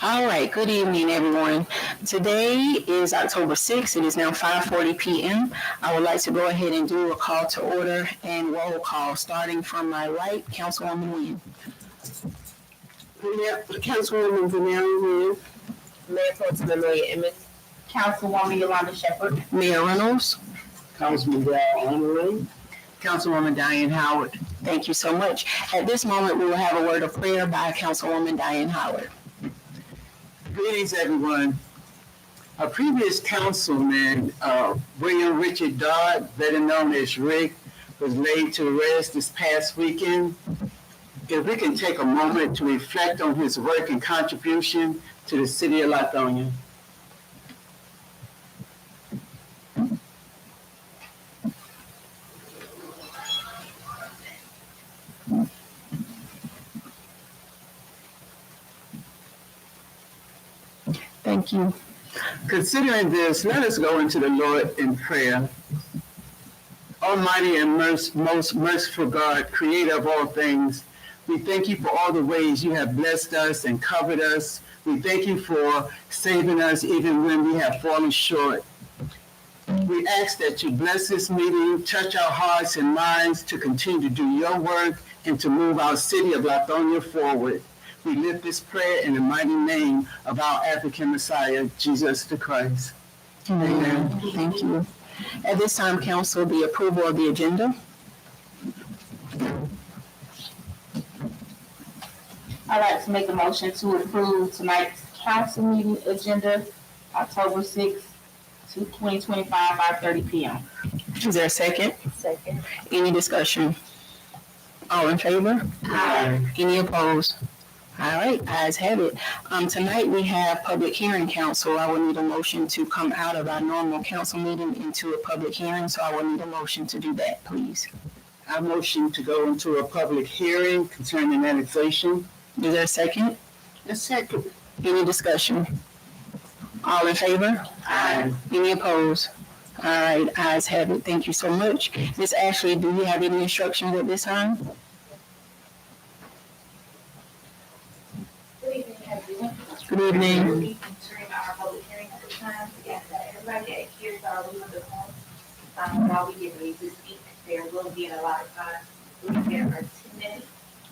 All right, good evening, everyone. Today is October 6th. It is now 5:40 p.m. I would like to go ahead and do a call to order and roll call, starting from my right, Councilwoman Wynn. Councilwoman Vanessa Wynn. Mayor Pro Tem Amelia Emmons. Councilwoman Yolanda Shepherd. Mayor Reynolds. Councilman Darrell Honoré. Councilwoman Diane Howard. Thank you so much. At this moment, we will have a word of prayer by Councilwoman Diane Howard. Greetings, everyone. Our previous councilman, William Richard Dodd, better known as Rick, was laid to rest this past weekend. If we can take a moment to reflect on his work and contribution to the city of Lithonia. Thank you. Considering this, let us go into the Lord in prayer. Almighty and most merciful God, creator of all things, we thank you for all the ways you have blessed us and covered us. We thank you for saving us even when we have fallen short. We ask that you bless this meeting, touch our hearts and minds to continue to do your work and to move our city of Lithonia forward. We lift this prayer in the mighty name of our African Messiah, Jesus the Christ. Amen. Thank you. At this time, council, the approval of the agenda. I'd like to make a motion to approve tonight's council meeting agenda, October 6th to 2025, 5:30 p.m. Is there a second? Second. Any discussion? All in favor? Aye. Any opposed? All right, ayes have it. Tonight we have public hearing council. I will need a motion to come out of our normal council meeting into a public hearing, so I will need a motion to do that, please. I motion to go into a public hearing concerning annexation. Is there a second? A second. Any discussion? All in favor? Aye. Any opposed? All right, ayes have it. Thank you so much. Ms. Ashley, do you have any instructions at this time? Good evening, everyone. Good evening. During our public hearing at this time, we ask that everybody that hears our rules of the phone, while we get ready to speak, there will be a lot of time. There are 10 minutes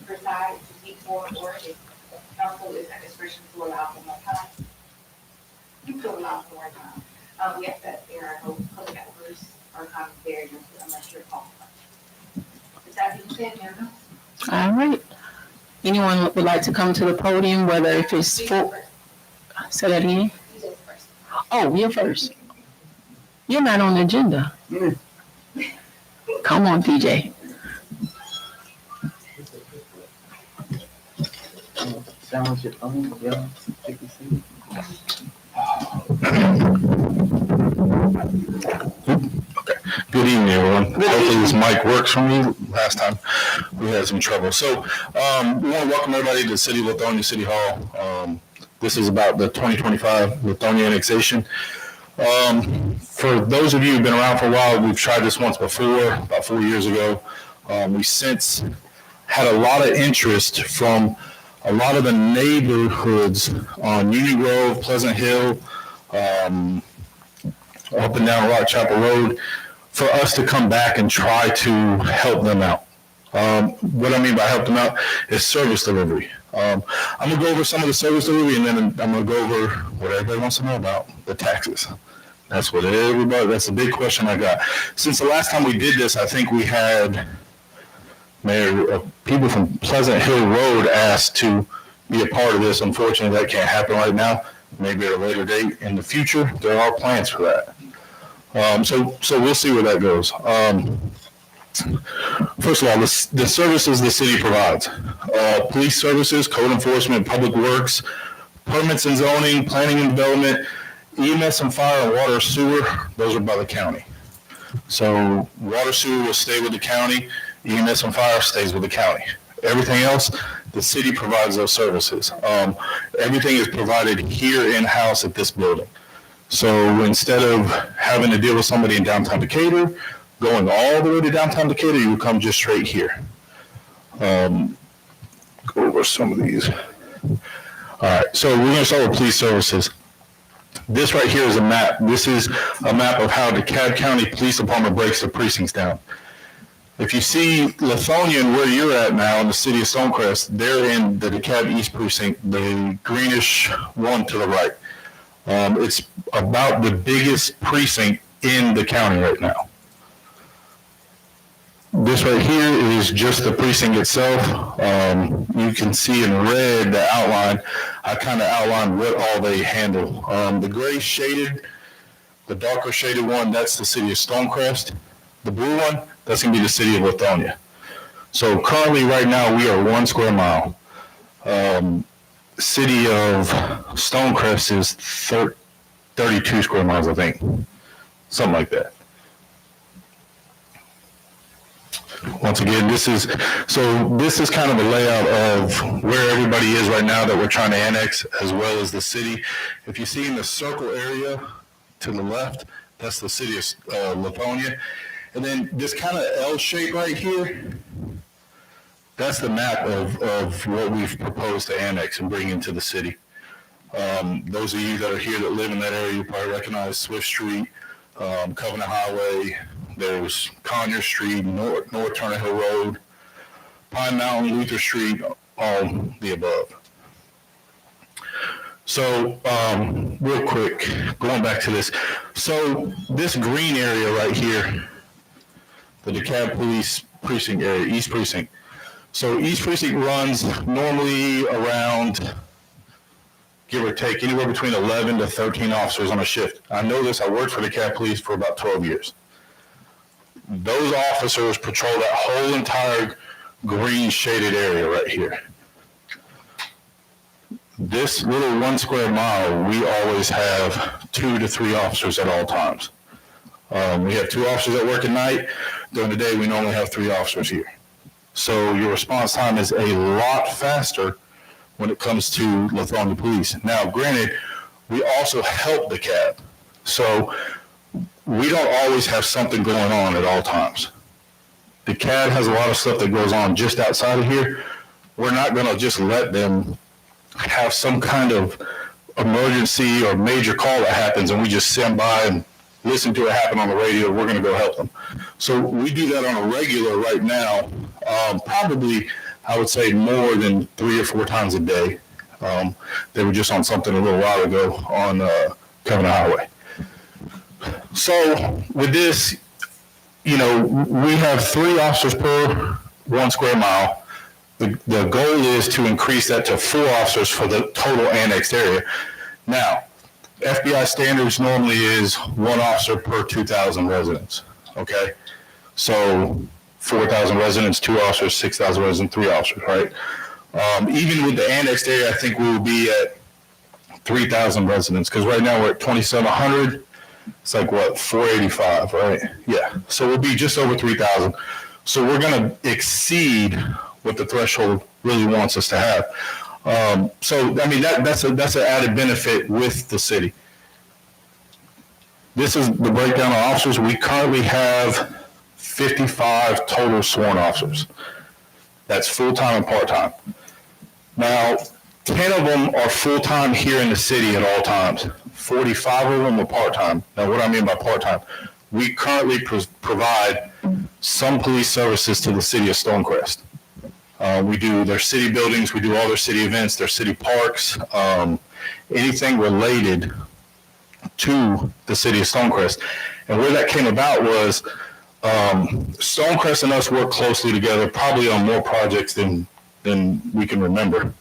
per side to speak for, or if council is at discretion to allow for more time, you could allow for more time. We ask that there are no public outbursts or commentary unless you're called. With that being said, Mayor, All right. Anyone would like to come to the podium, whether if it's for, say that again? you go first. Oh, you're first. You're not on the agenda. Come on, PJ. Silence your phone, yeah. Take a seat. Good evening, everyone. Hopefully this mic works for me. Last time we had some trouble. So we want to welcome everybody to the City of Lithonia City Hall. This is about the 2025 Lithonia annexation. For those of you who've been around for a while, we've tried this once before, about 4 years ago. We since had a lot of interest from a lot of the neighborhoods on Union Grove, Pleasant Hill, up and down Rock Chapel Road, for us to come back and try to help them out. What I mean by help them out is service delivery. I'm gonna go over some of the service delivery, and then I'm gonna go over what everybody wants to know about, the taxes. That's the big question I got. Since the last time we did this, I think we had people from Pleasant Hill Road asked to be a part of this. Unfortunately, that can't happen right now. Maybe at a later date in the future. There are plans for that. So we'll see where that goes. First of all, the services the city provides: police services, code enforcement, public works, permits and zoning, planning and development, EMS and fire, and water, sewer. Those are by the county. So water, sewer will stay with the county. EMS and fire stays with the county. Everything else, the city provides those services. Everything is provided here in-house at this building. So instead of having to deal with somebody in downtown Decatur, going all the way to downtown Decatur, you come just straight here. Go over some of these. All right, so we're gonna start with police services. This right here is a map. This is a map of how DeKalb County Police Department breaks the precincts down. If you see Lithonia and where you're at now in the city of Stonecrest, they're in the DeKalb East Precinct, the greenish one to the right. It's about the biggest precinct in the county right now. This right here is just the precinct itself. You can see in red the outline. I kind of outlined what all they handle. The gray shaded, the darker shaded one, that's the city of Stonecrest. The blue one, that's going to be the city of Lithonia. So currently right now we are 1 square mile. City of Stonecrest is 32 square miles, I think. Something like that. Once again, this is kind of a layout of where everybody is right now that we're trying to annex, as well as the city. If you see in the circle area to the left, that's the city of Lithonia. And then this kind of L shape right here, that's the map of what we've proposed to annex and bring into the city. Those of you that are here that live in that area, you probably recognize Swift Street, Covenant Highway, there's Conyers Street, North Turner Hill Road, Pine Mountain, Luther Street, all the above. So real quick, going back to this. So this green area right here, the DeKalb Police Precinct area, East Precinct. So East Precinct runs normally around, give or take, anywhere between 11 to 13 officers on a shift. I know this, I worked for the DeKalb Police for about 12 years. Those officers patrol that whole entire green shaded area right here. This little 1 square mile, we always have 2 to 3 officers at all times. We have 2 officers that work at night. During the day, we normally have 3 officers here. So your response time is a lot faster when it comes to Lithonia Police. Now, granted, we also help the DeKalb. So we don't always have something going on at all times. The DeKalb has a lot of stuff that goes on just outside of here. We're not going to just let them have some kind of emergency or major call that happens and we just stand by and listen to it happen on the radio. We're going to go help them. So we do that on a regular right now, probably I would say more than 3 or 4 times a day. They were just on something a little while ago on Covenant Highway. So with this, you know, we have 3 officers per 1 square mile. The goal is to increase that to 4 officers for the total annexed area. Now, FBI standards normally is 1 officer per 2,000 residents, okay? So 4,000 residents, 2 officers, 6,000 residents, 3 officers, right? Even with the annexed area, I think we will be at 3,000 residents, because right now we're at 2,700. It's like, what, 485, right? Yeah, so we'll be just over 3,000. So we're going to exceed what the threshold really wants us to have. So, I mean, that's an added benefit with the city. This is the breakdown of officers. We currently have 55 total sworn officers. That's full-time and part-time. Now, 10 of them are full-time here in the city at all times. 45 of them are part-time. Now, what I mean by part-time, we currently provide some police services to the city of Stonecrest. We do their city buildings, we do all their city events, their city parks, anything related to the city of Stonecrest. And where that came about was Stonecrest and us work closely together, probably on more projects than we can remember.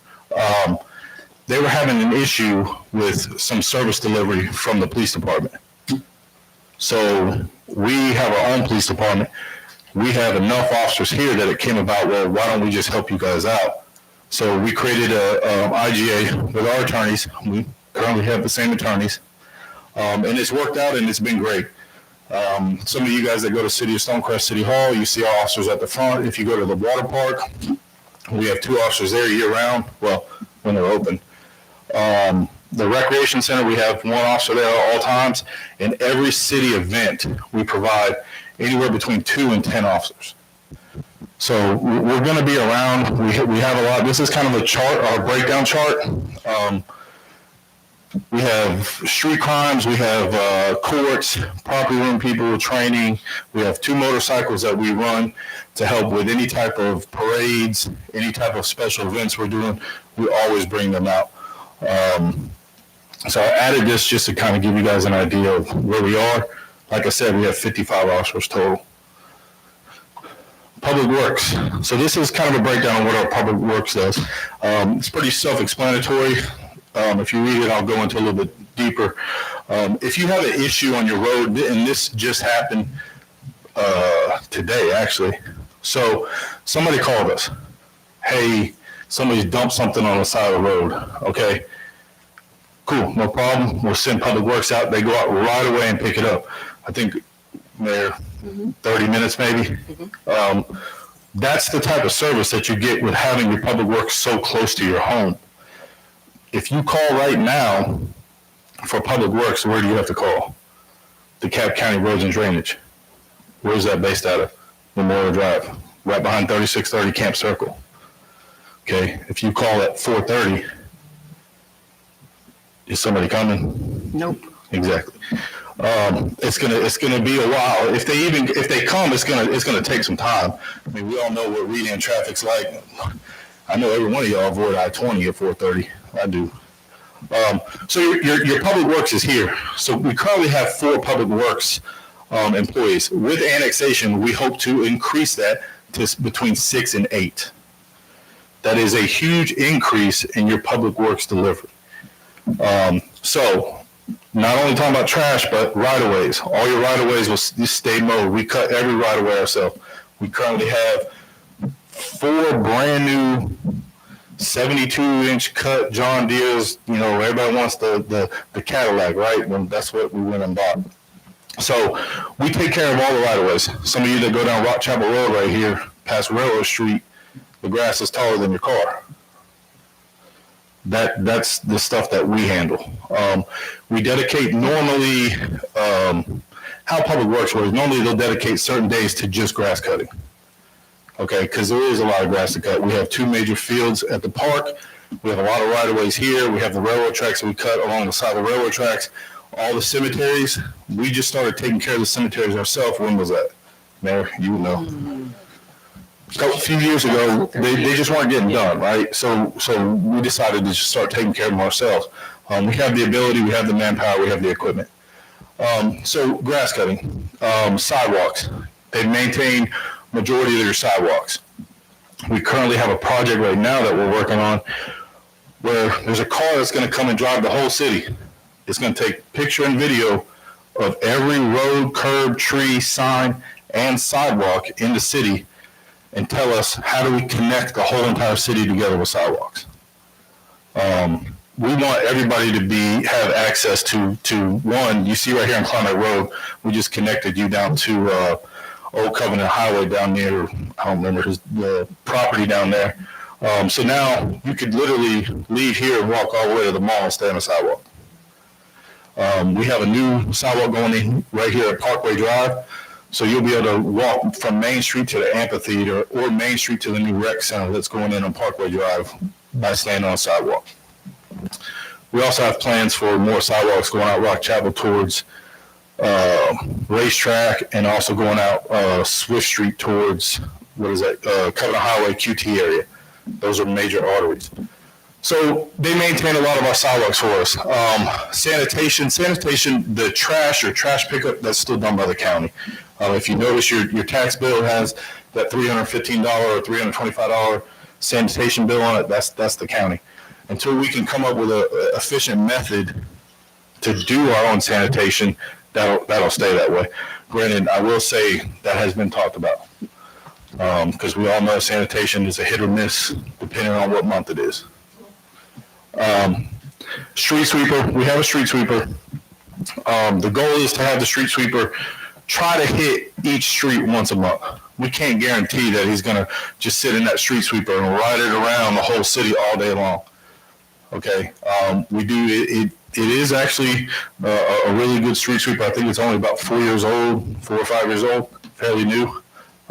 They were having an issue with some service delivery from the police department. So we have our own police department. We have enough officers here that it came about, well, why don't we just help you guys out? So we created a IGA with our attorneys. We currently have the same attorneys. And it's worked out and it's been great. Some of you guys that go to City of Stonecrest City Hall, you see our officers at the front. If you go to the water park, we have 2 officers there year round, well, when they're open. The recreation center, we have 1 officer there at all times. In every city event, we provide anywhere between 2 and 10 officers. So we're going to be around. We have a lot. This is kind of a chart, our breakdown chart. We have street crimes, we have courts, property room people, training. We have 2 motorcycles that we run to help with any type of parades, any type of special events we're doing. We always bring them out. So I added this just to kind of give you guys an idea of where we are. Like I said, we have 55 officers total. Public Works. So this is kind of a breakdown of what our Public Works does. It's pretty self-explanatory. If you read it, I'll go into a little bit deeper. If you have an issue on your road, and this just happened today, actually. So somebody called us. Hey, somebody's dumped something on the side of the road. Okay, cool, no problem. We'll send Public Works out. They go out right away and pick it up. I think they're 30 minutes maybe. That's the type of service that you get with having your Public Works so close to your home. If you call right now for Public Works, where do you have to call? DeKalb County Roads and Drainage. Where is that based out of? Memorial Drive, right behind 3630 Camp Circle. Okay, if you call at 4:30, is somebody coming? Nope. Exactly. It's gonna be a while. If they come, it's gonna take some time. I mean, we all know what reading traffic's like. I know every one of y'all avoid I-20 at 4:30. I do. So your Public Works is here. So we currently have 4 Public Works employees. With annexation, we hope to increase that to between 6 and 8. That is a huge increase in your Public Works delivery. So not only talking about trash, but right-of-ways. All your right-of-ways will stay mowed. We cut every right-of-way ourselves. We currently have 4 brand new 72-inch cut John Deere's. You know, everybody wants the Cadillac, right? Well, that's what we went and bought. So we take care of all the right-of-ways. Some of you that go down Rock Chapel Road right here, past Railroad Street, the grass is taller than your car. That's the stuff that we handle. We dedicate normally, how Public Works works, normally they'll dedicate certain days to just grass cutting. Okay, because there is a lot of grass to cut. We have 2 major fields at the park. We have a lot of right-of-ways here. We have the railroad tracks that we cut along the side of the railroad tracks. All the cemeteries, we just started taking care of the cemeteries ourselves. When was that? Mayor, you would know. A few years ago, they just weren't getting done, right? So we decided to just start taking care of them ourselves. We have the ability, we have the manpower, we have the equipment. So grass cutting, sidewalks. They maintain majority of their sidewalks. We currently have a project right now that we're working on where there's a car that's going to come and drive the whole city. It's going to take picture and video of every road, curb, tree, sign, and sidewalk in the city and tell us how do we connect the whole entire city together with sidewalks. We want everybody to have access to one. You see right here on Climate Road, we just connected you down to Old Covenant Highway down near, I don't remember the property down there. So now you could literally leave here and walk all the way to the mall and stay on the sidewalk. We have a new sidewalk going in right here at Parkway Drive. So you'll be able to walk from Main Street to the amphitheater or Main Street to the new rec center that's going in on Parkway Drive by standing on a sidewalk. We also have plans for more sidewalks going out Rock Chapel towards Racetrack and also going out Swift Street towards, Covenant Highway QT area. Those are major arteries. So they maintain a lot of our sidewalks for us. Sanitation, the trash or trash pickup, that's still done by the county. If you notice your tax bill has that $315 or $325 sanitation bill on it, that's the county. Until we can come up with an efficient method to do our own sanitation, that'll stay that way. Granted, I will say that has been talked about because we all know sanitation is a hit or miss depending on what month it is. Street sweeper, we have a street sweeper. The goal is to have the street sweeper try to hit each street once a month. We can't guarantee that he's going to just sit in that street sweeper and ride it around the whole city all day long. Okay, we do it is actually a really good street sweeper. I think it's only about 4 years old, 4 or 5 years old, fairly new.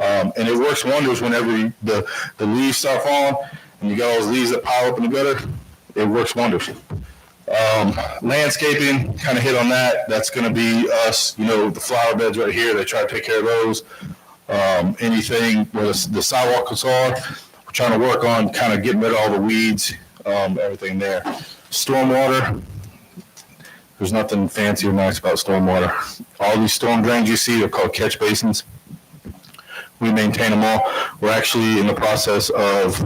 And it works wonders whenever the leaves start falling and you got all those leaves that pile up in the gutter. It works wonders. Landscaping, kind of hit on that. That's going to be us, the flower beds right here. They try to take care of those. Anything where the sidewalks are, we're trying to work on kind of getting rid of all the weeds, everything there. Stormwater, there's nothing fancy or nice about stormwater. All these storm drains you see are called catch basins. We maintain them all. We're actually in the process of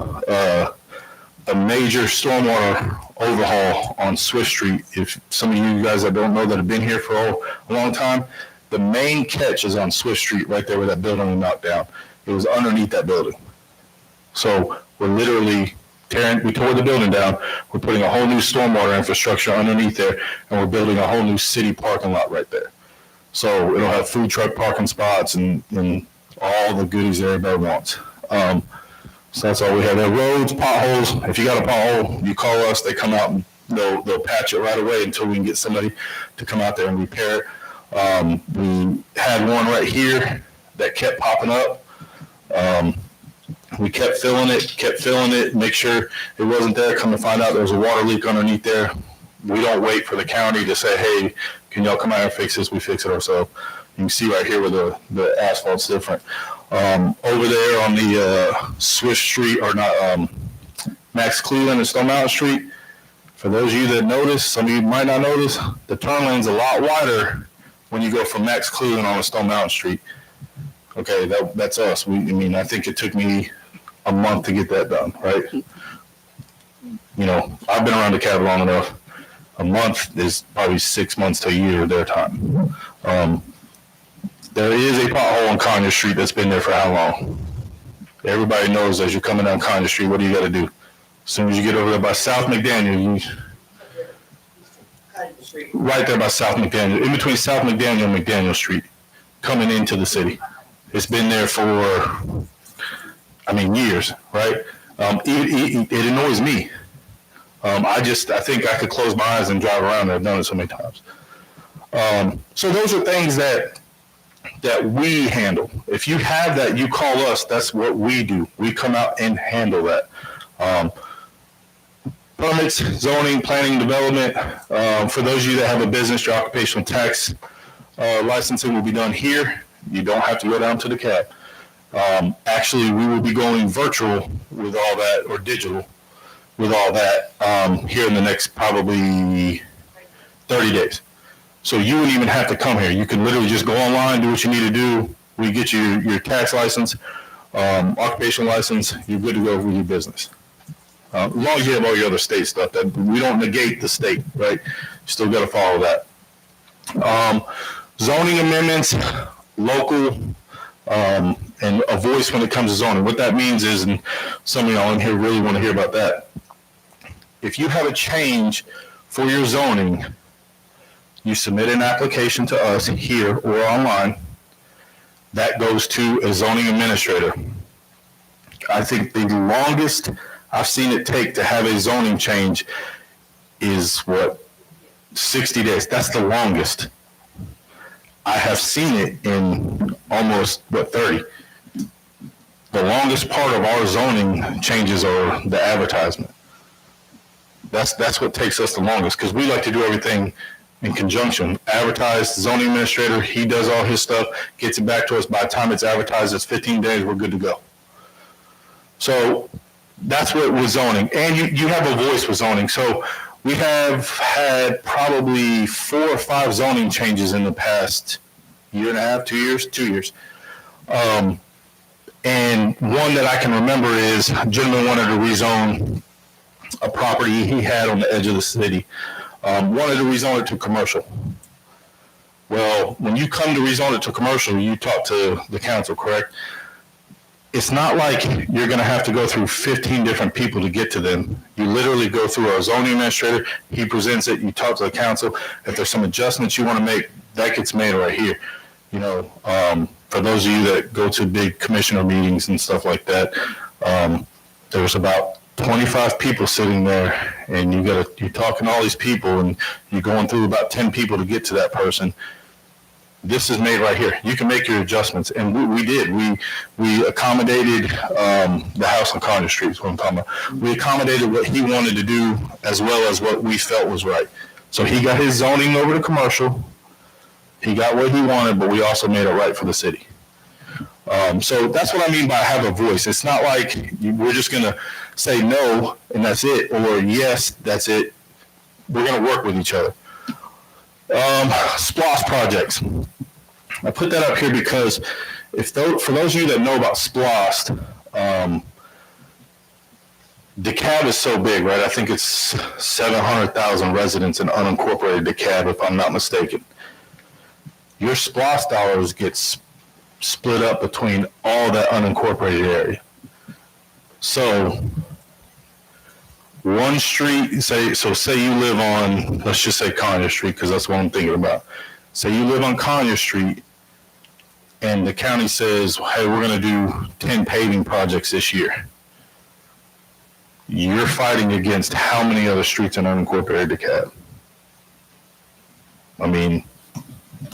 a major stormwater overhaul on Swift Street. If some of you guys that don't know that have been here for a long time, the main catch is on Swift Street, right there where that building was knocked down. It was underneath that building. So we're literally we tore the building down. We're putting a whole new stormwater infrastructure underneath there, and we're building a whole new city parking lot right there. So it'll have food truck parking spots and all the goodies that everybody wants. So that's all we have there. Roads, potholes. If you got a pothole, you call us. They come out and they'll patch it right away until we can get somebody to come out there and repair it. We had one right here that kept popping up. We kept filling it, make sure it wasn't there. Come to find out there was a water leak underneath there. We don't wait for the county to say, hey, can y'all come out and fix this? We fix it ourselves. You can see right here where the asphalt's different. Over there on the Swiss Street, or not, Max Cleveland and Stone Mountain Street, for those of you that notice, some of you might not notice, the turn lane's a lot wider when you go from Max Cleveland on Stone Mountain Street. Okay, that's us. I think it took me a month to get that done, right? I've been around the cab long enough. A month is probably 6 months to a year of their time. There is a pothole on Conyers Street that's been there for how long? Everybody knows as you're coming down Conyers Street, what do you got to do? As soon as you get over there by South McDaniel, right there by South McDaniel, in between South McDaniel and McDaniel Street, coming into the city. It's been there for, years, right? It annoys me. I think I could close my eyes and drive around there. I've done it so many times. So those are things that we handle. If you have that, you call us. That's what we do. We come out and handle that. Permits, zoning, planning, development. For those of you that have a business, your occupational tax licensing will be done here. You don't have to go down to the cab. Actually, we will be going virtual with all that, or digital with all that, here in the next probably 30 days. So you wouldn't even have to come here. You can literally just go online, do what you need to do. We get you your tax license, occupational license. You're good to go with your business. As long as you have all your other state stuff, that we don't negate the state, right? You still got to follow that. Zoning amendments, local, and a voice when it comes to zoning. What that means is, and some of y'all in here really want to hear about that. If you have a change for your zoning, you submit an application to us here or online. That goes to a zoning administrator. I think the longest I've seen it take to have a zoning change is 60 days. That's the longest. I have seen it in almost 30. The longest part of our zoning changes are the advertisement. That's what takes us the longest, because we like to do everything in conjunction. Advertise, zoning administrator, he does all his stuff, gets it back to us. By the time it's advertised, it's 15 days, we're good to go. So that's what with zoning. And you have a voice with zoning. So we have had probably 4 or 5 zoning changes in the past year and a half, 2 years, 2 years. And one that I can remember is a gentleman wanted to rezone a property he had on the edge of the city. Wanted to rezone it to commercial. Well, when you come to rezone it to commercial, you talk to the council, correct? It's not like you're going to have to go through 15 different people to get to them. You literally go through our zoning administrator. He presents it. You talk to the council. If there's some adjustments you want to make, that gets made right here. For those of you that go to big commissioner meetings and stuff like that, there's about 25 people sitting there, and you're talking to all these people, and you're going through about 10 people to get to that person. this is made right here. You can make your adjustments. And we did. We accommodated the house on Congress Street is what I'm talking about. We accommodated what he wanted to do as well as what we felt was right. So he got his zoning over to commercial. He got what he wanted, but we also made it right for the city. So that's what I mean by have a voice. It's not like we're just going to say no and that's it, or yes, that's it. We're going to work with each other. SPLOST projects. I put that up here because for those of you that know about SPLOST, DeKalb is so big, right? I think it's 700,000 residents in unincorporated DeKalb, if I'm not mistaken. Your SPLOST dollars get split up between all that unincorporated area. So one street, say you live on, let's just say Conyers Street, because that's what I'm thinking about. Say you live on Conyers Street, and the county says, hey, we're going to do 10 paving projects this year. You're fighting against how many other streets in unincorporated DeKalb? I mean,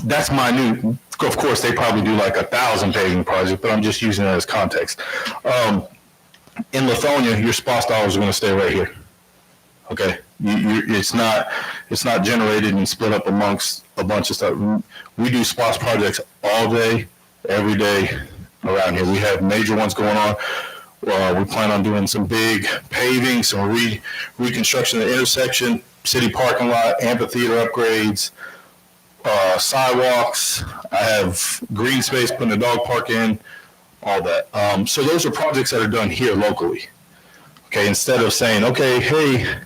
that's minute. Of course, they probably do like 1,000 paving projects, but I'm just using it as context. In Lithonia, your SPLOST dollars are going to stay right here. Okay, it's not generated and split up amongst a bunch of stuff. We do SPLOST projects all day, every day around here. We have major ones going on. We plan on doing some big paving, some reconstruction of the intersection, city parking lot, amphitheater upgrades, sidewalks. I have green space, putting a dog park in, all that. So those are projects that are done here locally. Okay, instead of saying, okay, hey,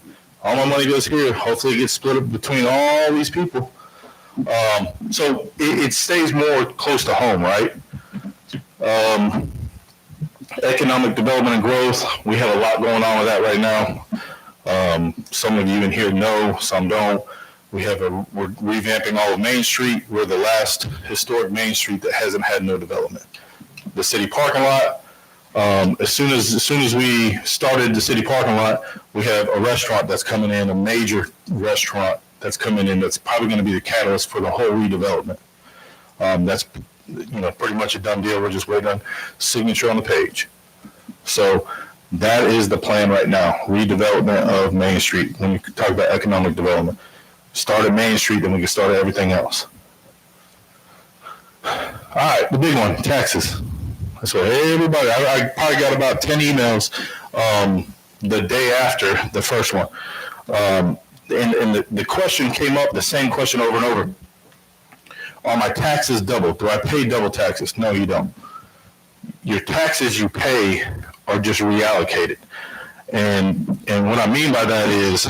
all my money goes here, hopefully it gets split up between all these people. So it stays more close to home, right? Economic development and growth, we have a lot going on with that right now. Some of you in here know, some don't. We're revamping all of Main Street. We're the last historic Main Street that hasn't had no development. The city parking lot, as soon as we started the city parking lot, we have a restaurant that's coming in, a major restaurant that's coming in that's probably going to be the catalyst for the whole redevelopment. That's pretty much a done deal. We're just waiting on signature on the page. So that is the plan right now, redevelopment of Main Street. When we talk about economic development, start at Main Street, then we can start at everything else. All right, the big one, taxes. So everybody, I probably got about 10 emails the day after the first one. And the question came up, the same question over and over. Are my taxes double? Do I pay double taxes? No, you don't. Your taxes you pay are just reallocated. And what I mean by that is,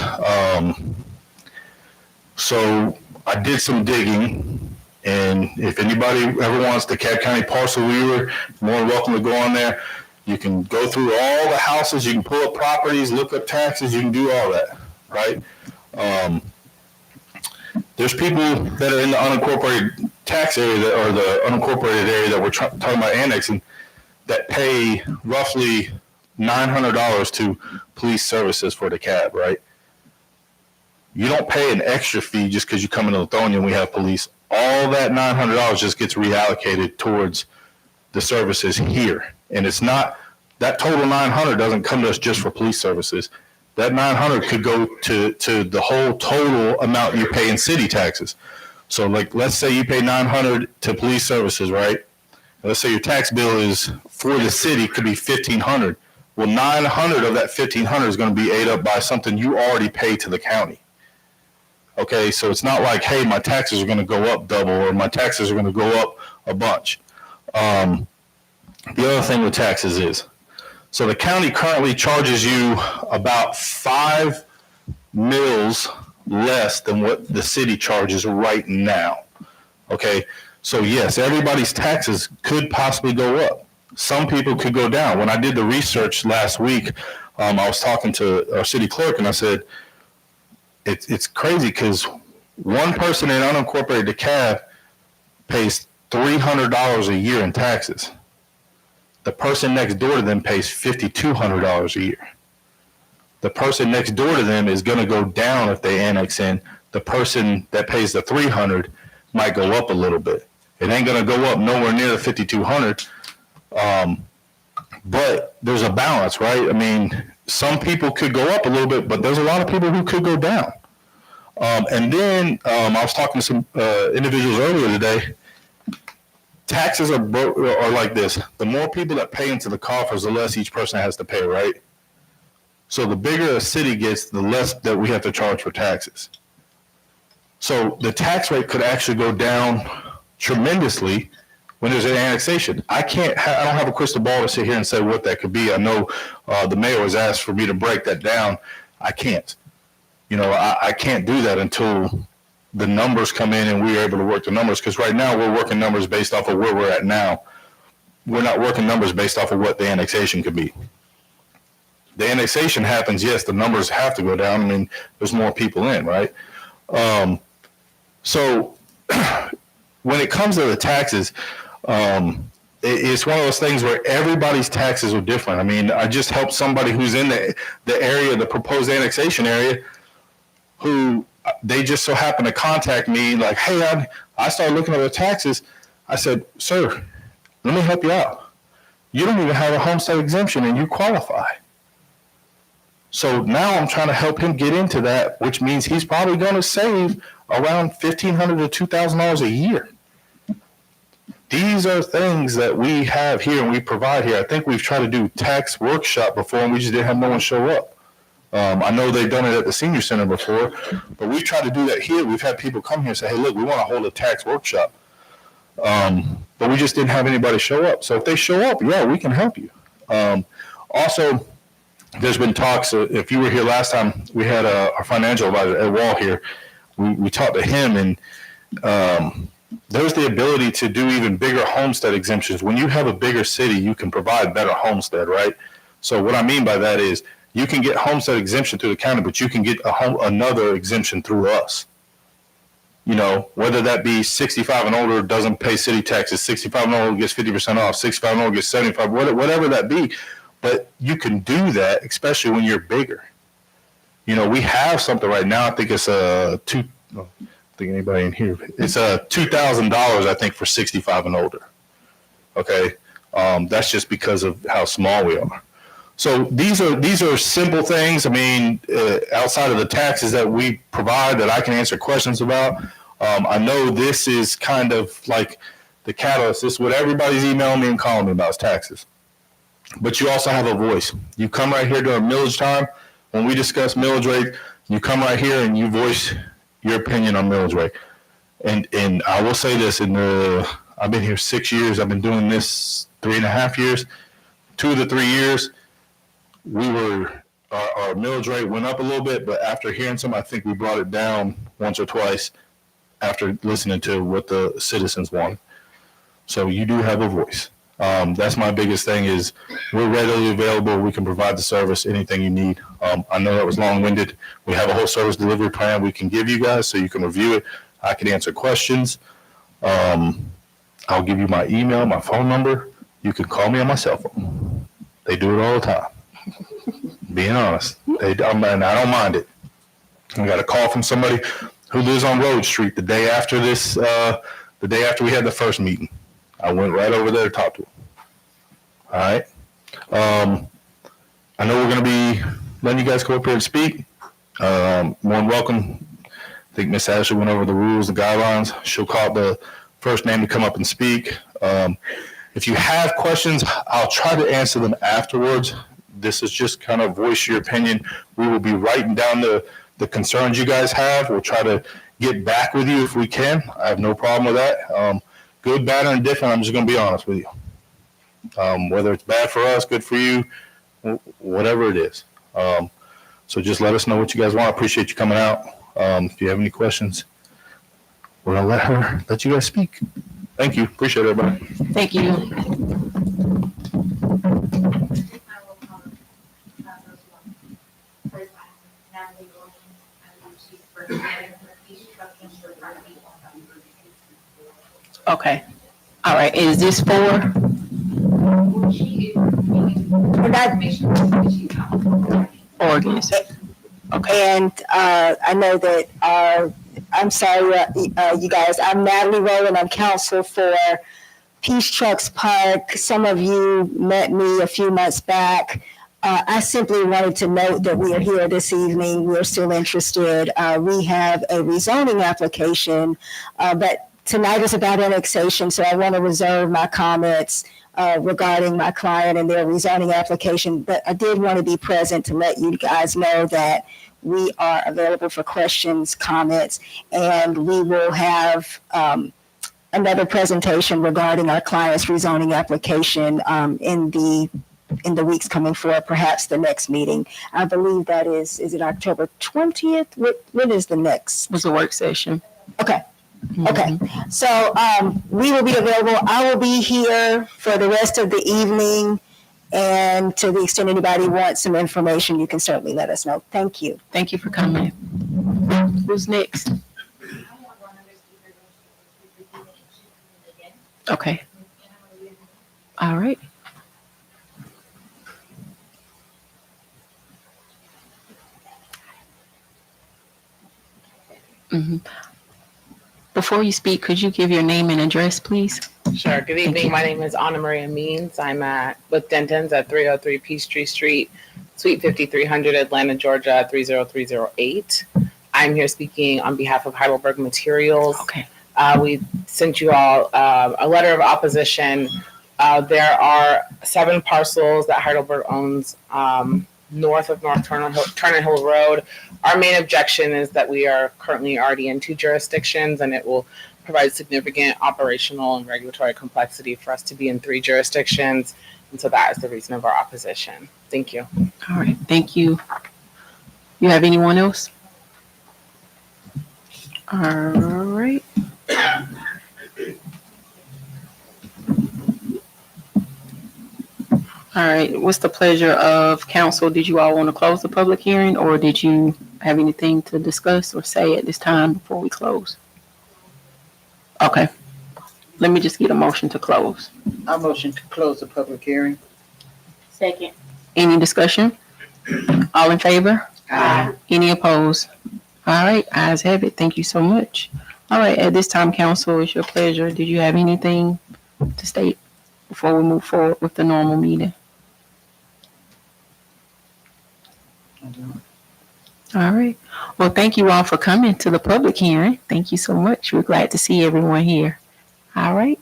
so I did some digging. And if anybody ever wants the DeKalb County Parcel Viewer, more than welcome to go on there. You can go through all the houses, you can pull up properties, look up taxes, you can do all that, right? There's people that are in the unincorporated tax area or the unincorporated area that we're talking about annexing that pay roughly $900 to police services for DeKalb, right? You don't pay an extra fee just because you come into Lithonia and we have police. All that $900 just gets reallocated towards the services here. And it's not, that total $900 doesn't come to us just for police services. That $900 could go to the whole total amount you pay in city taxes. So like, let's say you pay $900 to police services, right? Let's say your tax bill is for the city could be $1,500. Well, $900 of that $1,500 is going to be ate up by something you already pay to the county. Okay, so it's not like, hey, my taxes are going to go up double or my taxes are going to go up a bunch. The other thing with taxes is, so the county currently charges you about 5 mils less than what the city charges right now. Okay, so yes, everybody's taxes could possibly go up. Some people could go down. When I did the research last week, I was talking to our city clerk and I said, it's crazy because one person in unincorporated DeKalb pays $300 a year in taxes. The person next door to them pays $5,200 a year. The person next door to them is going to go down if they annex in. The person that pays the $300 might go up a little bit. It ain't going to go up nowhere near the 5,200. But there's a balance, right? I mean, some people could go up a little bit, but there's a lot of people who could go down. And then I was talking to some individuals earlier today. Taxes are like this. The more people that pay into the coffers, the less each person has to pay, right? So the bigger a city gets, the less that we have to charge for taxes. So the tax rate could actually go down tremendously when there's an annexation. I don't have a crystal ball to sit here and say what that could be. I know the mayor has asked for me to break that down. I can't. I can't do that until the numbers come in and we're able to work the numbers. Because right now we're working numbers based off of where we're at now. We're not working numbers based off of what the annexation could be. The annexation happens, yes, the numbers have to go down. I mean, there's more people in, right? So when it comes to the taxes, it's one of those things where everybody's taxes are different. I mean, I just helped somebody who's in the area, the proposed annexation area, who they just so happened to contact me like, hey, I started looking at the taxes. I said, sir, let me help you out. You don't even have a homestead exemption and you qualify. So now I'm trying to help him get into that, which means he's probably going to save around $1,500 to $2,000 a year. These are things that we have here and we provide here. I think we've tried to do tax workshop before and we just didn't have no one show up. I know they've done it at the senior center before, but we've tried to do that here. We've had people come here and say, hey, look, we want to hold a tax workshop. But we just didn't have anybody show up. So if they show up, yeah, we can help you. Also, there's been talks. If you were here last time, we had our financial advisor, Ed Wall, here. We talked to him, and there's the ability to do even bigger homestead exemptions. When you have a bigger city, you can provide better homestead, right? So what I mean by that is you can get homestead exemption through the county, but you can get another exemption through us. Whether that be 65 and older doesn't pay city taxes, 65 and older gets 50% off, 65 and older gets 75, whatever that be. But you can do that, especially when you're bigger. We have something right now. I think it's I don't think anybody in here. It's $2,000, I think, for 65 and older. Okay, that's just because of how small we are. So these are simple things. I mean, outside of the taxes that we provide that I can answer questions about. I know this is kind of like the catalyst. This is what everybody's emailing me and calling me about is taxes. But you also have a voice. You come right here during millage time. When we discuss millage rate, you come right here and you voice your opinion on millage rate. And I will say this, I've been here 6 years. I've been doing this 3.5 years. 2 of the 3 years, our millage rate went up a little bit, but after hearing some, I think we brought it down once or twice after listening to what the citizens want. So you do have a voice. That's my biggest thing is we're readily available. We can provide the service, anything you need. I know that was long-winded. We have a whole service delivery plan we can give you guys so you can review it. I can answer questions. I'll give you my email, my phone number. You can call me on my cell phone. They do it all the time. Being honest, and I don't mind it. I got a call from somebody who lives on Road Street the day after we had the first meeting. I went right over there to talk to him. All right. I know we're going to be letting you guys go up here and speak. More than welcome. I think Miss Ashley went over the rules, the guidelines. She'll call the first name to come up and speak. If you have questions, I'll try to answer them afterwards. This is just kind of voice your opinion. We will be writing down the concerns you guys have. We'll try to get back with you if we can. I have no problem with that. Good, bad, or indifferent, I'm just going to be honest with you. Whether it's bad for us, good for you, whatever it is. So just let us know what you guys want. I appreciate you coming out. If you have any questions, we're going to let you guys speak. Thank you. Appreciate it, everybody. Thank you. Okay. All right. Is this for? Organization. Okay. And I know that I'm sorry, you guys. I'm Natalie Rowland. I'm counsel for Peace Trucks Park. Some of you met me a few months back. I simply wanted to note that we are here this evening. We're still interested. We have a rezoning application, but tonight is about annexation, so I want to reserve my comments regarding my client and their rezoning application. But I did want to be present to let you guys know that we are available for questions, comments, and we will have another presentation regarding our client's rezoning application in the weeks coming forward, perhaps the next meeting. I believe that is it October 20th? When is the next? Was a work session. Okay. Okay. So we will be available. I will be here for the rest of the evening. And to the extent anybody wants some information, you can certainly let us know. Thank you. Thank you for coming. Who's next? Okay. All right. Mm-hmm. Before you speak, could you give your name and address, please? Sure. Good evening. My name is Anna Maria Means. I'm with Denton's at 303 Peachtree Street, Suite 5300, Atlanta, Georgia, 30308. I'm here speaking on behalf of Heidelberg Materials. Okay. We sent you all a letter of opposition. There are 7 parcels that Heidelberg owns north of North Turner Hill Road. Our main objection is that we are currently already in 2 jurisdictions, and it will provide significant operational and regulatory complexity for us to be in 3 jurisdictions. And so that is the reason of our opposition. Thank you. All right. Thank you. You have anyone else? All right. All right. What's the pleasure of council? Did you all want to close the public hearing, or did you have anything to discuss or say at this time before we close? Okay. Let me just get a motion to close. I motion to close the public hearing. Second. Any discussion? All in favor? Aye. Any opposed? All right. Ayes have it. Thank you so much. All right. At this time, council, it's your pleasure. Did you have anything to state before we move forward with the normal meeting? All right. Well, thank you all for coming to the public hearing. Thank you so much. We're glad to see everyone here. All right.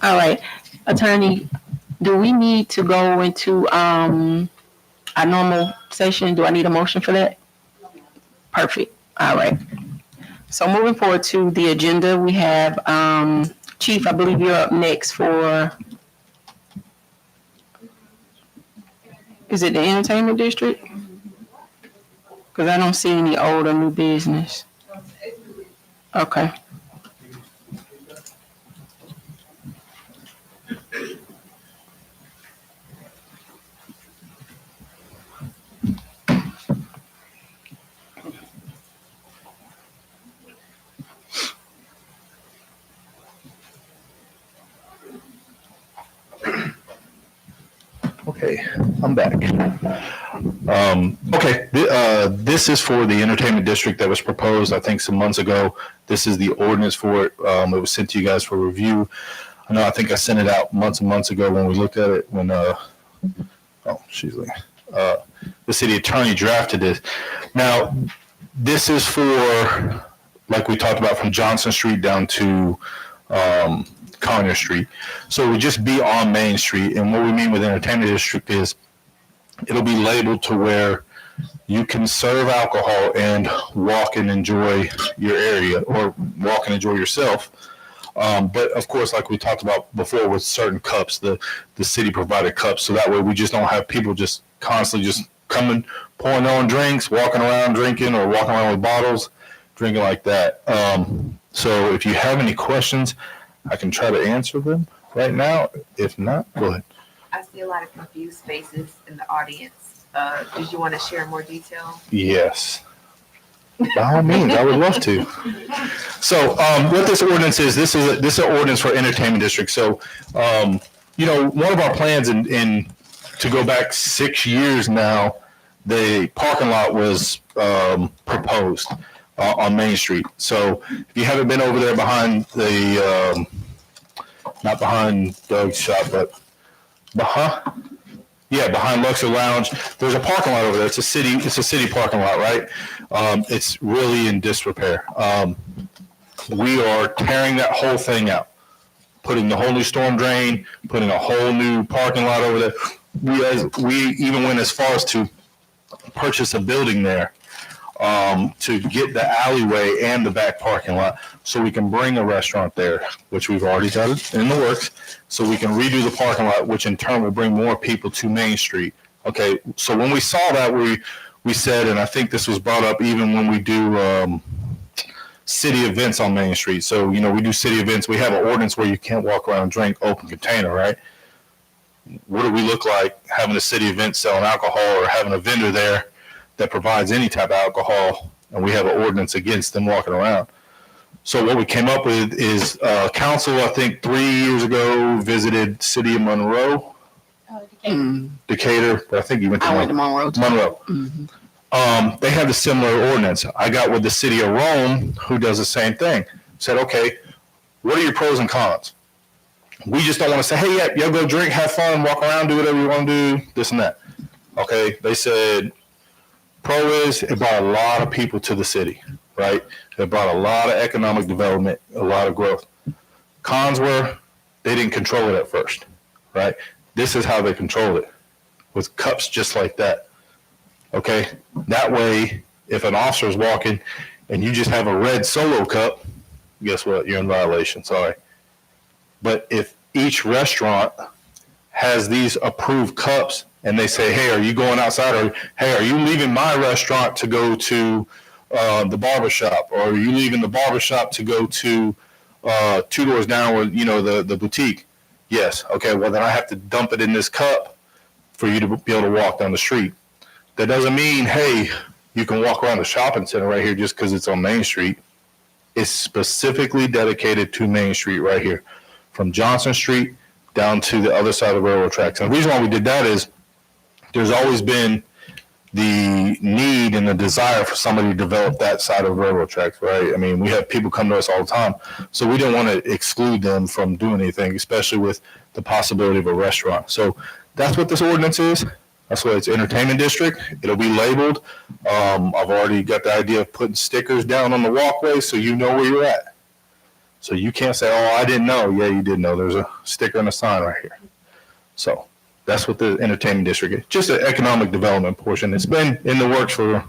All right. Attorney, do we need to go into our normal session? Do I need a motion for that? Perfect. All right. So moving forward to the agenda, we have Chief, I believe you're up next for, is it the entertainment district? Because I don't see any old or new business. Okay. Okay, I'm back. Okay, this is for the entertainment district that was proposed, I think, some months ago. This is the ordinance for it. It was sent to you guys for review. I think I sent it out months and months ago when we looked at it when, the city attorney drafted it. Now, this is for, like we talked about, from Johnson Street down to Collier Street. So it would just be on Main Street. And what we mean with entertainment district is it'll be labeled to where you can serve alcohol and walk and enjoy your area or walk and enjoy yourself. But of course, like we talked about before with certain cups, the city provided cups. So that way we just don't have people just constantly just coming, pouring their own drinks, walking around drinking or walking around with bottles, drinking like that. So if you have any questions, I can try to answer them right now. If not, go ahead. I see a lot of confused faces in the audience. Did you want to share more detail? Yes. By all means, I would love to. So what this ordinance is, this is an ordinance for entertainment district. So, one of our plans in to go back 6 years now, the parking lot was proposed. on Main Street. So if you haven't been over there behind the, not behind Doug's shop, but behind Luxor Lounge, there's a parking lot over there. It's a city parking lot, right? It's really in disrepair. We are tearing that whole thing out, putting the whole new storm drain, putting a whole new parking lot over there. We even went as far as to purchase a building there to get the alleyway and the back parking lot so we can bring a restaurant there, which we've already done in the works, so we can redo the parking lot, which in turn will bring more people to Main Street. Okay, so when we saw that, we said, and I think this was brought up even when we do city events on Main Street. So, we do city events. We have an ordinance where you can't walk around and drink open container, right? What do we look like having a city event selling alcohol or having a vendor there that provides any type of alcohol, and we have an ordinance against them walking around? So what we came up with is council, I think 3 years ago, visited City of Monroe, Decatur, but I think you went to Monroe. Monroe. They have a similar ordinance. I got with the City of Rome, who does the same thing. Said, okay, what are your pros and cons? We just don't want to say, hey, yeah, y'all go drink, have fun, walk around, do whatever you want to do, this and that. Okay, they said, pro is it brought a lot of people to the city, right? It brought a lot of economic development, a lot of growth. Cons were they didn't control it at first, right? This is how they control it, with cups just like that. Okay, that way, if an officer is walking and you just have a red Solo cup, guess what? You're in violation. Sorry. But if each restaurant has these approved cups and they say, hey, are you going outside? Or, hey, are you leaving my restaurant to go to the barbershop? Or are you leaving the barbershop to go to 2 doors down where, the boutique? Yes. Okay, well, then I have to dump it in this cup for you to be able to walk down the street. That doesn't mean, hey, you can walk around the shopping center right here just because it's on Main Street. It's specifically dedicated to Main Street right here, from Johnson Street down to the other side of the railroad tracks. And the reason why we did that is there's always been the need and the desire for somebody to develop that side of the railroad tracks, right? I mean, we have people come to us all the time. So we didn't want to exclude them from doing anything, especially with the possibility of a restaurant. So that's what this ordinance is. That's why it's entertainment district. It'll be labeled. I've already got the idea of putting stickers down on the walkway so you know where you're at. So you can't say, oh, I didn't know. Yeah, you did know. There's a sticker and a sign right here. So that's what the entertainment district is. Just an economic development portion. It's been in the works for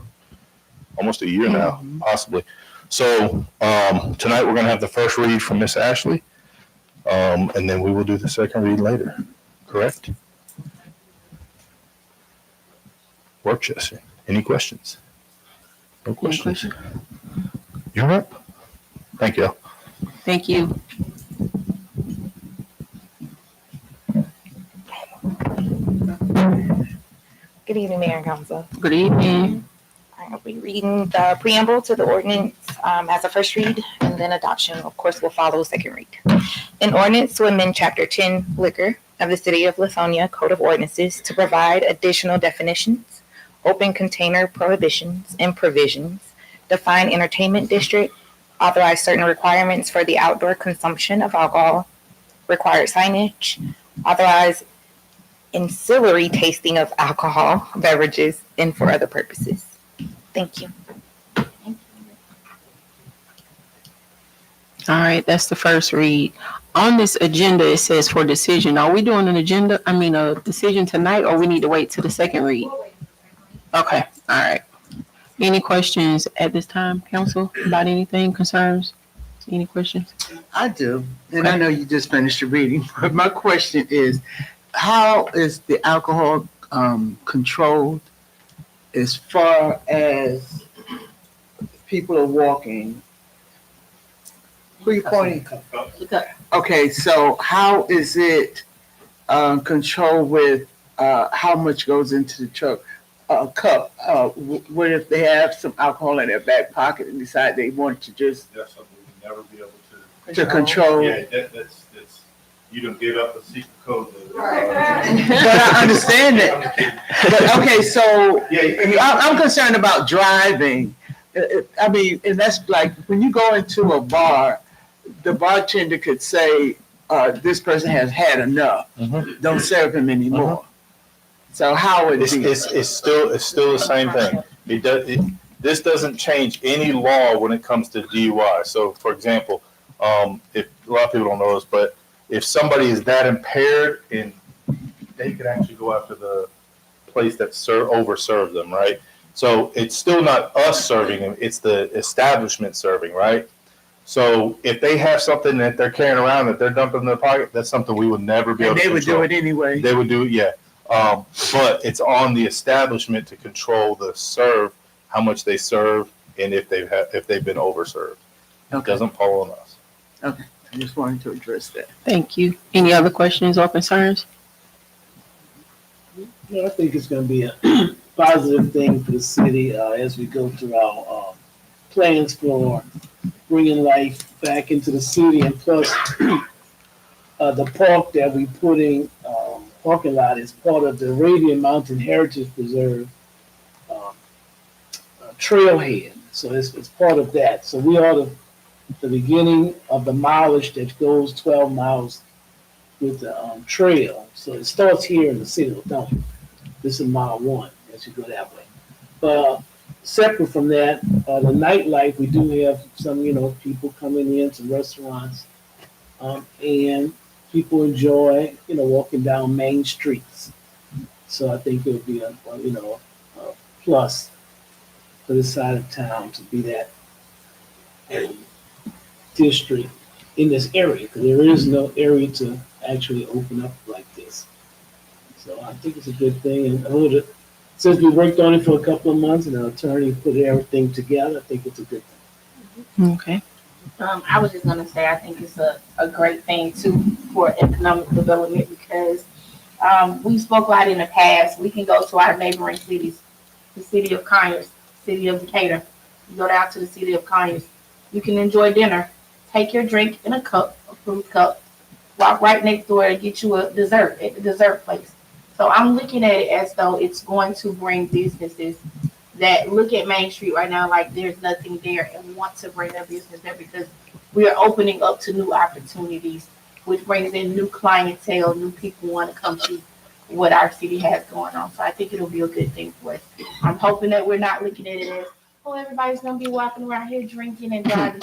almost a year now, possibly. So tonight we're going to have the first read from Miss Ashley, and then we will do the second read later. Correct? Work session. Any questions? No questions. You're up. Thank you. Thank you. Good evening, Mayor and Council. Good evening. I'll be reading the preamble to the ordinance as a first read, and then adoption, of course, will follow second read. An ordinance to amend Chapter 10 Liquor of the City of Lithonia Code of Ordinances to provide additional definitions, open container prohibitions and provisions, define entertainment district, authorize certain requirements for the outdoor consumption of alcohol, required signage, authorize ancillary tasting of alcohol beverages, and for other purposes. Thank you. All right, that's the first read. On this agenda, it says for decision. Are we doing a decision tonight, or we need to wait till the second read? Okay, all right. Any questions at this time, council, about anything, concerns? Any questions? I do, and I know you just finished your reading, but my question is, how is the alcohol controlled as far as people are walking? Who are you pointing? Okay, so how is it controlled with how much goes into the truck? Cup. What if they have some alcohol in their back pocket and decide they want to just That's something we never be able to control? Yeah, that's you don't give up a secret code. But I understand that. But okay, so I'm concerned about driving. I mean, and that's like when you go into a bar, the bartender could say, "This person has had enough. Don't serve him anymore." So how would it be? It's still the same thing. This doesn't change any law when it comes to DUI. So, for example, if a lot of people don't know this, but if somebody is that impaired, and they could actually go after the place that overserved them, right? So it's still not us serving them; it's the establishment serving, right? So if they have something that they're carrying around that they're dumping in their pocket, that's something we would never be able to control. And they would do it anyway. They would do it, yeah. But it's on the establishment to control the serve, how much they serve, and if they've been overserved. It doesn't fall on us. Okay, I just wanted to address that. Thank you. Any other questions or concerns? I think it's going to be a positive thing for the city as we go through our plans for bringing life back into the city, and plus the park that we putting parking lot is part of the Arabian Mountain Heritage Preserve trailhead. So it's part of that. So we are the beginning of the mileage that goes 12 miles with the trail. So it starts here in the city of Lithonia. This is mile 1 as you go that way. But separate from that, the nightlife, we do have some, people coming in, some restaurants, and people enjoy, walking down main streets. So I think it'll be a plus for this side of town to be that district in this area, because there is no area to actually open up like this. So I think it's a good thing, and since we worked on it for a couple of months and our attorney put everything together, I think it's a good thing. Okay. I was just gonna say, I think it's a great thing too for economic development, because we spoke about it in the past. We can go to our neighboring cities, the city of Conyers, city of Decatur. You go down to the city of Conyers. You can enjoy dinner. Take your drink in a cup, a fruit cup. Walk right next door and get you a dessert at the dessert place. So I'm looking at it as though it's going to bring businesses that look at Main Street right now like there's nothing there and want to bring their business there, because we are opening up to new opportunities, which brings in new clientele, new people want to come see what our city has going on. So I think it'll be a good thing for us. I'm hoping that we're not looking at it as, oh, everybody's going to be walking around here drinking and driving.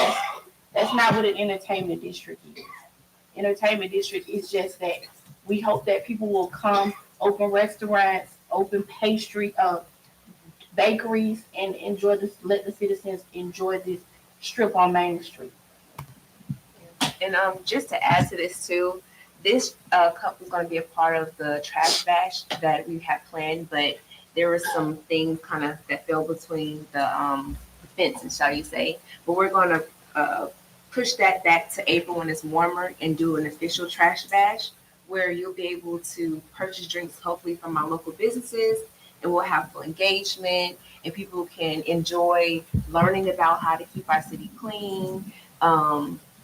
That's not what an entertainment district is. Entertainment district is just that we hope that people will come, open restaurants, open pastry, bakeries, and enjoy this. Let the citizens enjoy this strip on Main Street. And just to add to this too, this couple is going to be a part of the trash bash that we have planned, but there were some things kind of that fell between the fences, shall you say. But we're going to push that back to April when it's warmer and do an official trash bash where you'll be able to purchase drinks, hopefully from our local businesses, and we'll have full engagement, and people can enjoy learning about how to keep our city clean,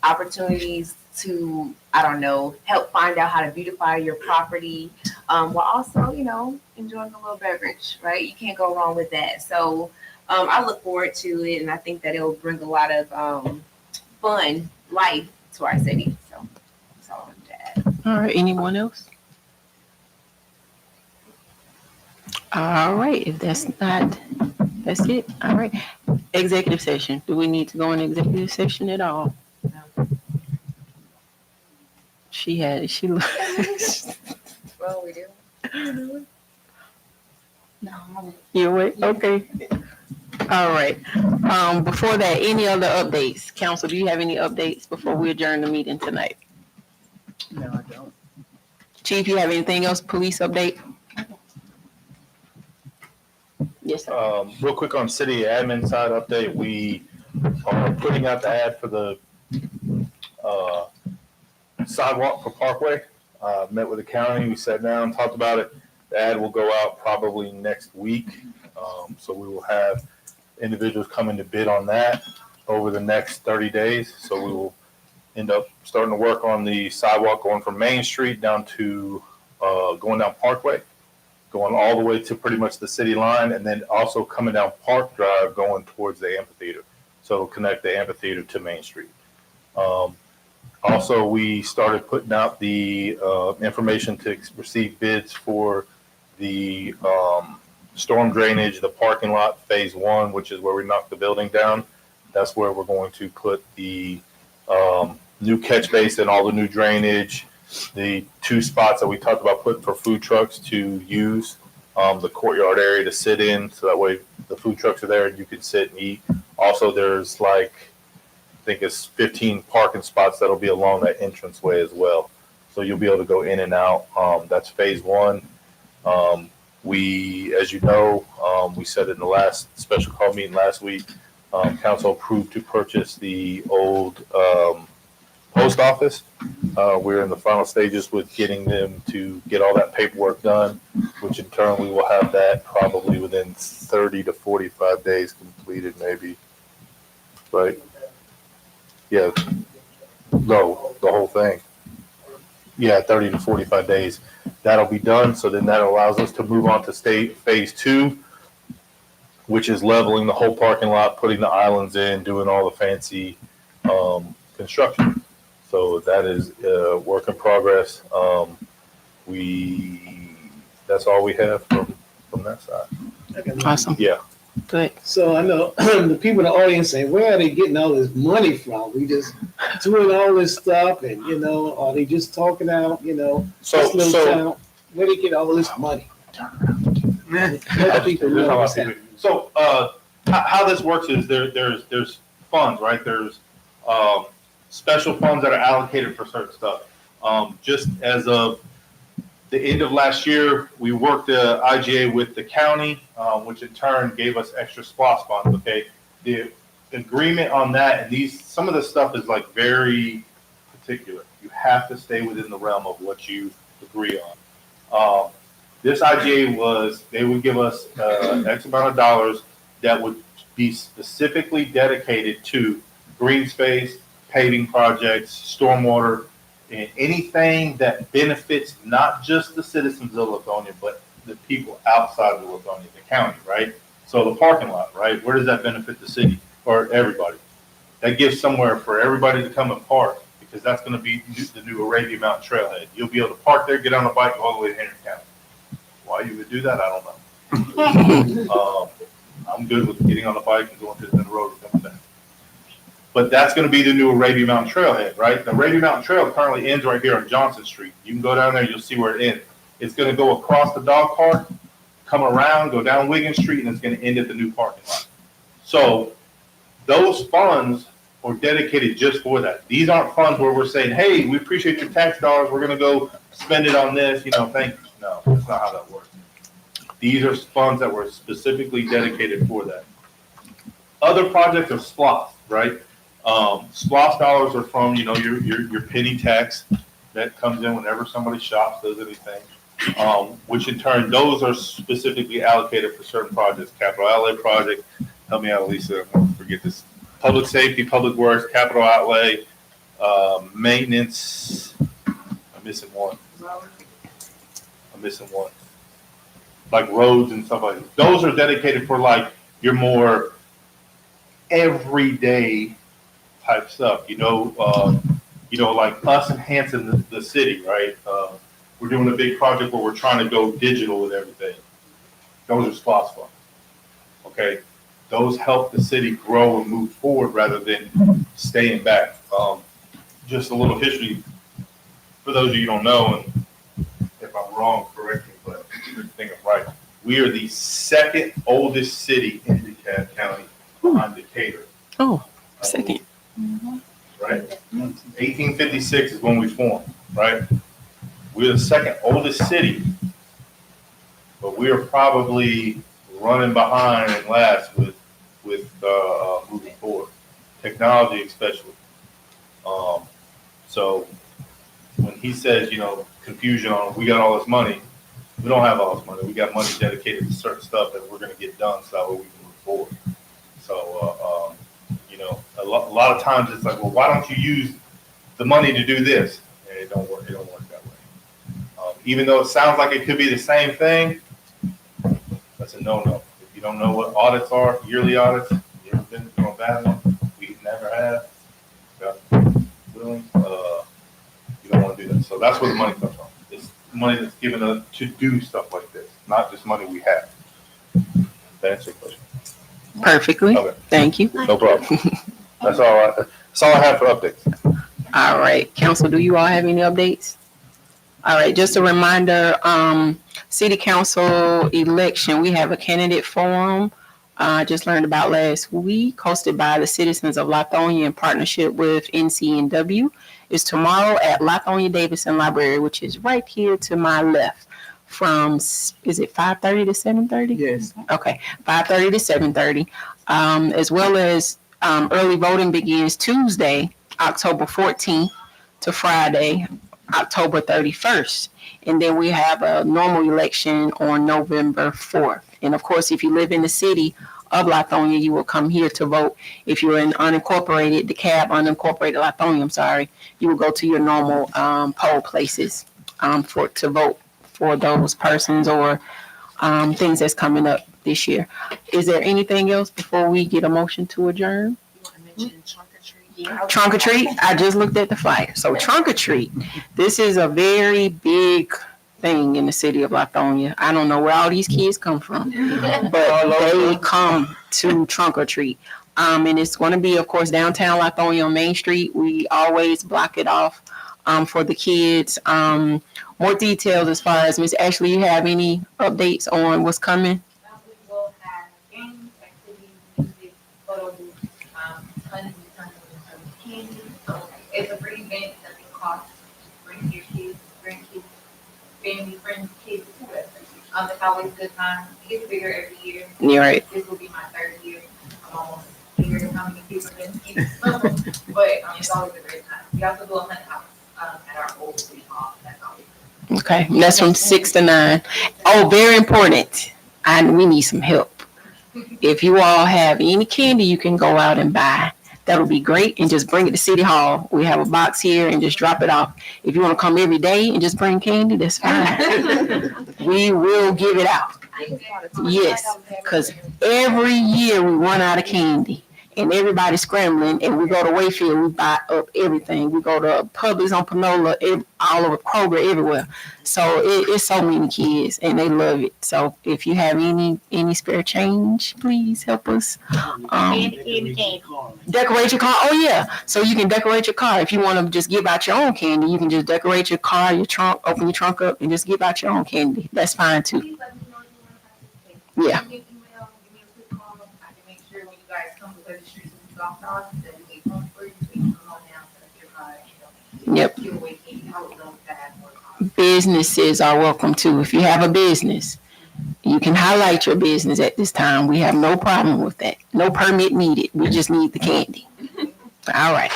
opportunities to, help find out how to beautify your property, while also, enjoying a little beverage, right? You can't go wrong with that. So I look forward to it, and I think that it'll bring a lot of fun life to our city. So that's all I wanted to add. All right. Anyone else? All right. If that's it. All right. Executive session. Do we need to go in executive session at all? No. She Well, we do. No, you wait. Okay. All right. Before that, any other updates? Council, do you have any updates before we adjourn the meeting tonight? No, I don't. Chief, you have anything else? Police update? Yes, sir. Real quick on city admin side update, we are putting out the ad for the sidewalk for Parkway. Met with the county, we sat down, talked about it. The ad will go out probably next week. So we will have individuals coming to bid on that over the next 30 days. So we will end up starting to work on the sidewalk going from Main Street down to going down Parkway. going all the way to pretty much the city line, and then also coming down Park Drive going towards the amphitheater. So it'll connect the amphitheater to Main Street. Also, we started putting out the information to receive bids for the storm drainage, the parking lot, phase 1, which is where we knocked the building down. That's where we're going to put the new catch basin, all the new drainage, the 2 spots that we talked about putting for food trucks to use, the courtyard area to sit in, so that way the food trucks are there and you can sit and eat. Also, there's like, I think it's 15 parking spots that'll be along that entranceway as well. So you'll be able to go in and out. That's phase 1. We, as you know, we said in the last special call meeting last week, council approved to purchase the old post office. We're in the final stages with getting them to get all that paperwork done, which in turn we will have that probably within 30 to 45 days completed, maybe. Right? Yeah. No, the whole thing. Yeah, 30 to 45 days. That'll be done. So then that allows us to move on to phase 2, which is leveling the whole parking lot, putting the islands in, doing all the fancy construction. So that is work in progress. That's all we have from that side. Awesome. Yeah. Good. So I know the people in the audience say, where are they getting all this money from? We just doing all this stuff, and are they just talking out? This little town, where they get all this money? Let people know what's happening. So how this works is there's funds, right? There's special funds that are allocated for certain stuff. Just as of the end of last year, we worked the IGA with the county, which in turn gave us extra SPLOST funds. Okay, the agreement on that, and some of this stuff is like very particular. You have to stay within the realm of what you agree on. This IGA they would give us X amount of dollars that would be specifically dedicated to green space, paving projects, stormwater, and anything that benefits not just the citizens of Lithonia, but the people outside of Lithonia, the county, right? So the parking lot, right? Where does that benefit the city or everybody? That gives somewhere for everybody to come and park, because that's going to be the new Arabia Mountain Trailhead. You'll be able to park there, get on a bike, go all the way to Henry County. Why you would do that, I don't know. I'm good with getting on the bike and going to the road and coming back. But that's going to be the new Arabia Mountain Trailhead, right? The Arabia Mountain Trail currently ends right here on Johnson Street. You can go down there, you'll see where it ends. It's going to go across the dog park, come around, go down Wiggin Street, and it's going to end at the new parking lot. So those funds are dedicated just for that. These aren't funds where we're saying, hey, we appreciate your tax dollars, we're going to go spend it on this, thank you. No, that's not how that works. These are funds that were specifically dedicated for that. Other projects are SPLOST, right? SPLOST dollars are from, your penny tax that comes in whenever somebody shops, does anything, which in turn, those are specifically allocated for certain projects. Capital outlay project, help me out, Lisa, I won't forget this. Public safety, public works, capital outlay, maintenance. I'm missing one. Like roads and stuff like that. Those are dedicated for like your more everyday type stuff, like us enhancing the city, right? We're doing a big project where we're trying to go digital with everything. Those are SPLOST funds. Okay, those help the city grow and move forward rather than staying back. Just a little history for those of you who don't know, and if I'm wrong, correct me, but I think I'm right. We are the second oldest city in DeKalb County behind Decatur. Oh, second. Right? 1856 is when we formed, right? We're the second oldest city, but we are probably running behind and last with moving forward. Technology especially. So when he says, confusion on we got all this money, we don't have all this money. We got money dedicated to certain stuff that we're going to get done so that way we can move forward. So, a lot of times it's like, well, why don't you use the money to do this? And it don't work that way. Even though it sounds like it could be the same thing, That's a no-no. If you don't know what audits are, yearly audits, you ever been through a bad one? We never have. Willing, you don't want to do that. So that's where the money comes from. It's money that's given us to do stuff like this, not just money we have. That answer your question. Perfectly. Okay. Thank you. No problem. That's all I have for updates. All right, council, do you all have any updates? All right, just a reminder, city council election, we have a candidate forum. I just learned about last week, hosted by the citizens of Lithonia in partnership with NCNW. It's tomorrow at Lithonia Davidson Library, which is right here to my left from, is it 5:30 to 7:30? Yes. Okay, 5:30 to 7:30. As well as early voting begins Tuesday, October 14th to Friday, October 31st. And then we have a normal election on November 4th. And of course, if you live in the city of Lithonia, you will come here to vote. If you're in unincorporated, unincorporated Lithonia, I'm sorry, you will go to your normal poll places to vote for those persons or things that's coming up this year. Is there anything else before we get a motion to adjourn? You want to mention trunk or treat? Trunk or treat, I just looked at the flyer. So trunk or treat, this is a very big thing in the city of Lithonia. I don't know where all these kids come from, but they come to trunk or treat. And it's going to be, of course, downtown Lithonia on Main Street. We always block it off for the kids. More details as far as Miss Ashley, you have any updates on what's coming? We will have games, activities, music, photo booths, tons and tons of candy. So it's a free event, doesn't cost. Bring your kids, grandkids, family, friends, kids, whoever. It's always a good time. It gets bigger every year. You're right. This will be my third year. I'm almost here to how many people been here. But it's always a great time. We also do a hunt house at our old city hall. That's always good. Okay, and that's from 6 to 9. Oh, very important. We need some help. If you all have any candy you can go out and buy, that would be great. And just bring it to City Hall. We have a box here and just drop it off. If you want to come every day and just bring candy, that's fine. We will give it out. Yes, because every year we run out of candy. And everybody's scrambling, and we go to Wayfield, we buy up everything. We go to Publix on Panola, all over Kroger, everywhere. So it's so many kids, and they love it. So if you have any spare change, please help us. Decorate your car. Oh yeah, so you can decorate your car. If you want to just give out your own candy, you can just decorate your car, your trunk, open your trunk up, and just give out your own candy. That's fine too. Please let me know if you want to participate. Yeah. Give me an email, give me a quick call. I can make sure when you guys come to the streets and drop off, that we get home for you, so you can come on down to your car and Yep. give away candy. I would love to have more cars. Businesses are welcome too. If you have a business, you can highlight your business at this time. We have no problem with that. No permit needed. We just need the candy. All right.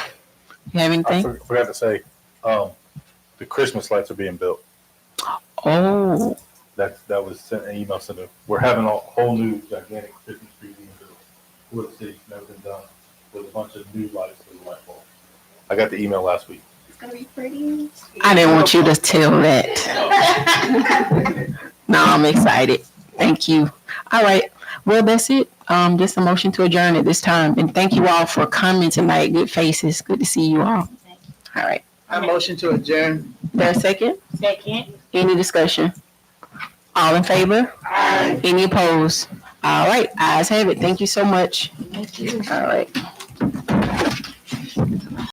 You have I anything? forgot to say, the Christmas lights are being built. Oh, That was sent an email sent. We're having a whole new gigantic Christmas tree being built. With the city, never been done, with a bunch of new lights for the light bulb. I got the email last week. It's gonna be pretty. I didn't want you to tell that. No, I'm excited. Thank you. All right. Well, that's it. Just a motion to adjourn at this time. And thank you all for coming tonight. Good faces. Good to see you all. All right. I motion to adjourn. There a second? Second. Any discussion? All in favor? Aye. Any opposed? All right. Ayes have it. Thank you so much. Thank you. All right.